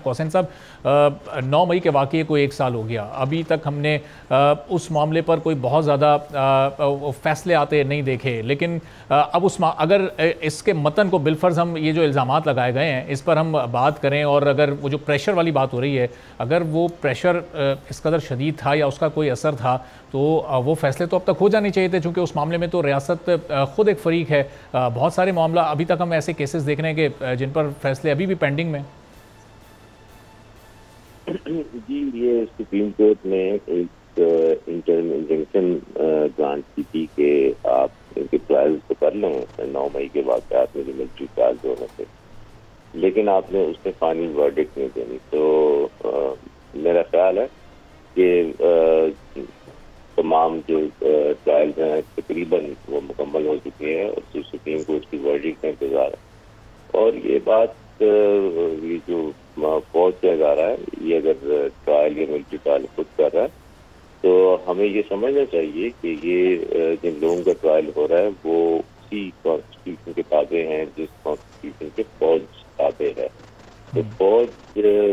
हुसैन साहब, 9 मई के वाक़ये को 1 साल हो गया, अभी तक हमने उस मामले पर कोई बहुत ज़्यादा फैसले आते नहीं देखे। लेकिन अब अगर इसके मतन को बिलफर्ज हम ये जो इल्ज़ामात लगाए गए हैं इस पर हम बात करें, और अगर वो जो प्रेशर वाली बात हो रही है, अगर वो प्रेशर इस कदर शदीद था या उसका कोई असर था, तो वो फैसले तो अब तक हो जाने चाहिए थे, चूँकि उस मामले में तो रियासत ख़ुद एक फ़रीक है। बहुत सारे मामला अभी तक हम ऐसे केसेस देख रहे हैं कि जिन पर फैसले अभी भी पेंडिंग में। जी, ये सुप्रीम कोर्ट ने एक इंटरम इंजंक्शन ग्रांट की थी कि आप इनके ट्रायल्स तो कर लें 9 मई के वाक़यात में जो मिलिट्री ट्रायल्स होने थे, लेकिन आपने उसमें फाइनल वर्डिक्ट नहीं देनी। तो मेरा ख्याल है कि तमाम जो ट्रायल्स हैं तकरीबन वो मुकम्मल हो चुके हैं और सुप्रीम कोर्ट की वर्डिक्ट का इंतजार है। और ये बात ये जो फौज से लगा रहा है, ये अगर ट्रायल या मिलिट्री ट्रायल खुद कर रहा है, तो हमें ये समझना चाहिए कि ये जिन लोगों का ट्रायल हो रहा है वो उसी कॉन्स्टिट्यूशन के ताबे हैं जिस कॉन्स्टिट्यूशन के फौज ताबे है। तो फौज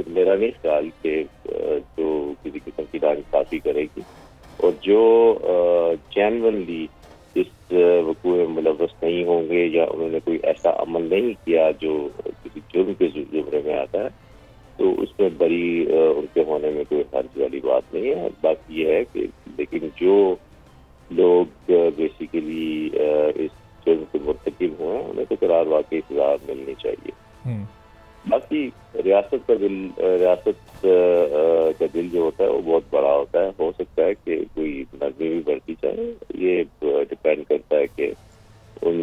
मेरा नहीं ख्याल कि जो किसी किस्म की नाइंसाफी करेगी, और जो जेन्युइनली इस वक़ूअ में मुलव्वस नहीं होंगे या उन्होंने कोई ऐसा अमल नहीं किया जो किसी जुर्म के ज़ुमरे में आता है, तो उसमें बरी उनके होने में कोई हर्ज वाली बात नहीं है। बात यह है कि लेकिन जो लोग बेसिकली इस जुर्म के मुर्तकिब हुए हैं उन्हें तो करार वाकई सज़ा मिलनी चाहिए। बाकी रियासत का दिल जो होता है वो बहुत बड़ा होता है। हो सकता है कि कोई नरमी भी बढ़ती जाए, ये डिपेंड करता है कि उन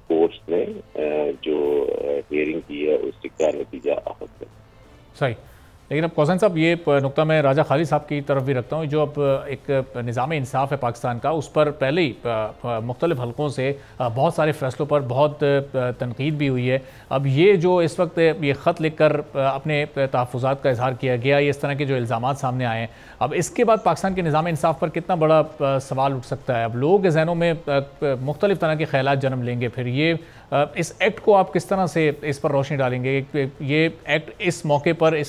कोर्ट्स ने जो हियरिंग की है उससे क्या नतीजा अखज़ है। सही। लेकिन अब हुसैन साहब, ये नुक्ता मैं राजा खालिद साहब की तरफ भी रखता हूँ। जो अब एक निज़ाम इंसाफ है पाकिस्तान का, उस पर पहले ही मुख्तलिफ हलकों से बहुत सारे फ़ैसलों पर बहुत तनकीद भी हुई है। अब ये जो इस वक्त ये ख़त लिख कर अपने तहफ़्फ़ुज़ात का इज़हार किया गया, ये इस तरह के जो इल्ज़ामात सामने आए हैं, अब इसके बाद पाकिस्तान के निज़ाम इंसाफ पर कितना बड़ा सवाल उठ सकता है? अब लोगों के जहनों में मुख्तलिफ तरह के ख़यालात जन्म लेंगे। फिर ये इस एक्ट को आप किस तरह से इस पर रोशनी डालेंगे? ये एक्ट इस मौके पर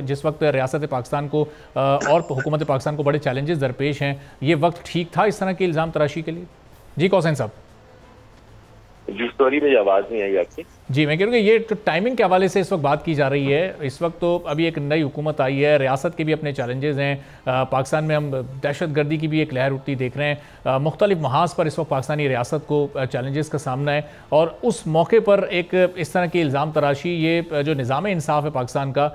जिस वक्त रियासत पाकिस्तान को और हुकूमत पाकिस्तान को बड़े चैलेंजेस दरपेश हैं, ये वक्त ठीक था इस तरह की इल्ज़ाम तराशी के लिए? जी हुसैन साहब। जी, सॉरी मेरी आवाज़ नहीं आई आपकी। जी, मैं कह रहा हूँ कि ये तो टाइमिंग के हवाले से इस वक्त बात की जा रही है। इस वक्त तो अभी एक नई हुकूमत आई है, रियासत के भी अपने चैलेंजेस हैं। पाकिस्तान में हम दहशतगर्दी की भी एक लहर उठती देख रहे हैं। मुख्तलिफ महाज पर इस वक्त पाकिस्तानी रियासत को चैलेंजेस का सामना है, और उस मौके पर एक इस तरह की इल्ज़ाम तराशी, ये जो निज़ाम इंसाफ है पाकिस्तान का,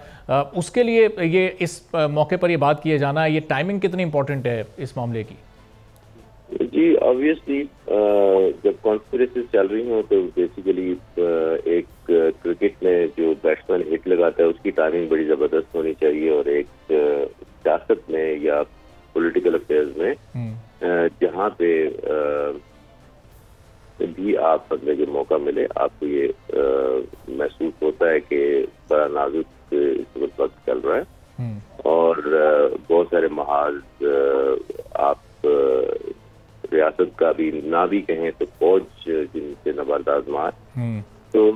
उसके लिए ये इस मौके पर यह बात किया जाना, ये टाइमिंग कितनी इंपॉर्टेंट है इस मामले की? जी, ऑब्वियसली जब कॉन्स्पिरेसी चल रही हो तो बेसिकली एक क्रिकेट में जो बैट्समैन हिट लगाता है उसकी टाइमिंग बड़ी ज़बरदस्त होनी चाहिए, और एक सियासत में या पॉलिटिकल अफेयर्स में जहाँ पे भी आप बदले के मौका मिले, आपको ये महसूस होता है कि बड़ा नाजुक इस वक्त चल रहा है, और बहुत सारे महाज आप रियासत का भी ना भी कहें तो फौज जिनसे नबरदाज मार, तो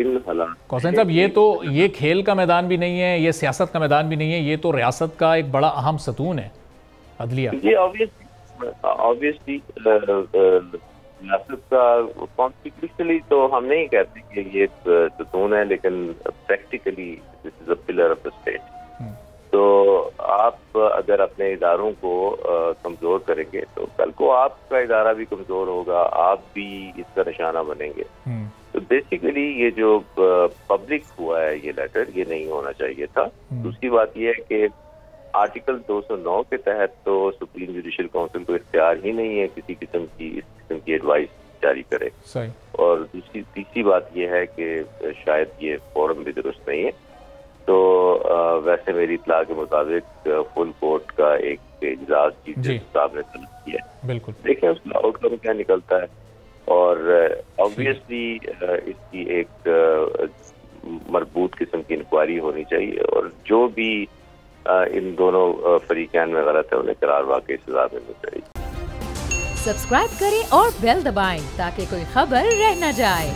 इन हालात। हुसैन साहब, ये खेल का मैदान भी नहीं है, ये सियासत का मैदान भी नहीं है, ये तो रियासत का एक बड़ा अहम सतून है अदलिया। ये ऑब्वियसली रियासत का कॉन्स्टिट्यूशनली तो हम नहीं कहते कि ये सतून है, लेकिन practically this is a pillar of the state. तो आप अगर अपने इदारों को कमज़ोर करेंगे तो कल को आपका इदारा भी कमज़ोर होगा, आप भी इसका निशाना बनेंगे। तो बेसिकली ये जो पब्लिक हुआ है ये लेटर, ये नहीं होना चाहिए था। दूसरी बात ये है कि आर्टिकल 209 के तहत तो सुप्रीम जुडिशल काउंसिल को इख्तियार ही नहीं है किसी किस्म की एडवाइस जारी करे। सही। और तीसरी बात ये है कि शायद ये फोरम भी दुरुस्त नहीं है। तो वैसे मेरी इत्तला के मुताबिक फुल कोर्ट का एक इजलास चीफ जस्टिस साहब ने तलब किया है। बिल्कुल, देखें उसका आउटकम क्या निकलता है, और ऑब्वियसली इसकी एक मरबूत किस्म की इंक्वायरी होनी चाहिए, और जो भी इन दोनों फरीकैन में गलत है उन्हें करार वाकई सजा मिलनी चाहिए। सब्सक्राइब करें और बेल दबाएं ताकि कोई खबर रह न जाए।